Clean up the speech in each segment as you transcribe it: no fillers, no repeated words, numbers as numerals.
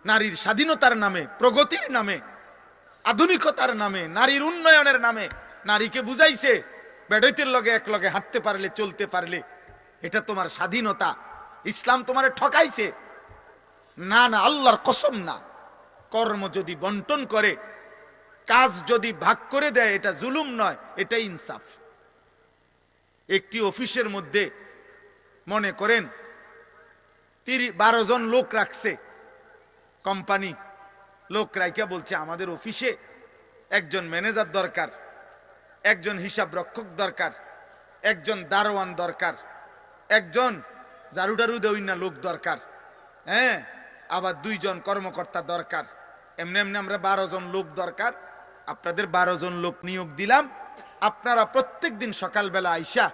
নারীর স্বাধীনতার নামে, প্রগতির নামে, আধুনিকতার নামে, নারীর উন্নয়নের নামে নারীকে বুঝাইছে বেডইতের লগে এক লগে হাঁটতে পারলে, চলতে পারলে এটা তোমার স্বাধীনতা। ইসলাম তোমারে ঠকাইছে। না না, আল্লাহর কসম না। কর্ম যদি বন্টন করে, কাজ যদি ভাগ করে দেয়, এটা জুলুম নয়, এটা ইনসাফ। একটি অফিসের মধ্যে মনে করেন 12 জন লোক রাখছে কোম্পানি। লোক রাইকা বলছে আমাদের অফিসে একজন ম্যানেজার দরকার, একজন হিসাব রক্ষক দরকার, একজন দারোয়ান দরকার, একজন ঝাড়ুটারু দেউইনা লোক দরকার, হ্যাঁ, আবার 2 জন কর্মকর্তা দরকার। এমনি এমনি আমরা 12 জন লোক দরকার। আপনাদের 12 জন লোক নিয়োগ দিলাম। আপনারা প্রত্যেক দিন সকালবেলা আইসা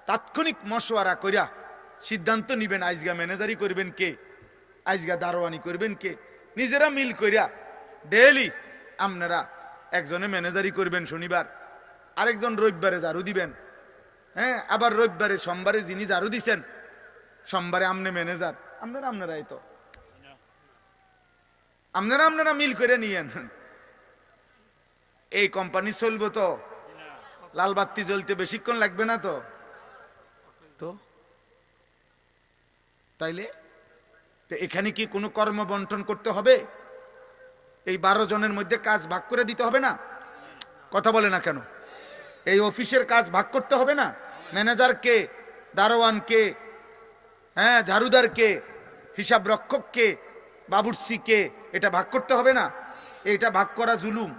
তাৎক্ষণিক মশওয়ারা কইরা সিদ্ধান্ত নিবেন আজগা ম্যানেজারি করবেন কে, আজগা দারোয়ানি করবেন কে। নিজেরা মিল কইরা ডেইলি আপনারা একজনে ম্যানেজারি করবেন শনিবার, আরেকজন রবিবারে ঝাড়ু দিবেন, হ্যাঁ, আবার রবিবারে সোমবারে যিনি ঝাড়ু দিছেন সোমবারে আমনে ম্যানেজার। আপনারাই তো আপনারা মিল করে নিয়েন। এই কোম্পানি চলবো তো? লাল বাতি জ্বলতে বেশিক্ষণ লাগবে না তো? তো তাইলে তো এখানে কি কোনো কর্ম বন্টন করতে হবে? এই 12 জনের মধ্যে কাজ ভাগ করে দিতে হবে না? কথা বলে না কেন? এই অফিসের কাজ ভাগ করতে হবে না? ম্যানেজার কে, দারোয়ান কে, হ্যাঁ, ঝাড়ুদার কে, হিসাব রক্ষক কে, বাবুর্চি কে, এটা ভাগ করতে হবে না? এটা ভাগ করা জুলুম?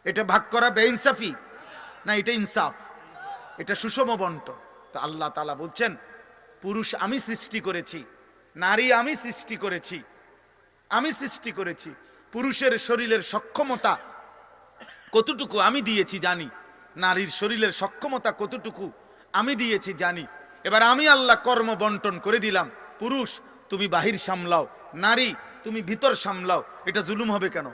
এটা ভাগ করা বেইনসাফি? না, এটা ইনসাফ, এটা সুষম বন্টন। তো আল্লাহ তাআলা বলছেন পুরুষ আমি সৃষ্টি করেছি, নারী আমি সৃষ্টি করেছি, আমি সৃষ্টি করেছি। পুরুষের শরীরের সক্ষমতা কতটুকু আমি দিয়েছি জানি, নারীর শরীরের সক্ষমতা কতটুকু আমি দিয়েছি জানি। এবার আমি আল্লাহ কর্ম বন্টন করে দিলাম। পুরুষ তুমি বাহির সামলাও, নারী তুমি ভিতর সামলাও। এটা জুলুম হবে কেন?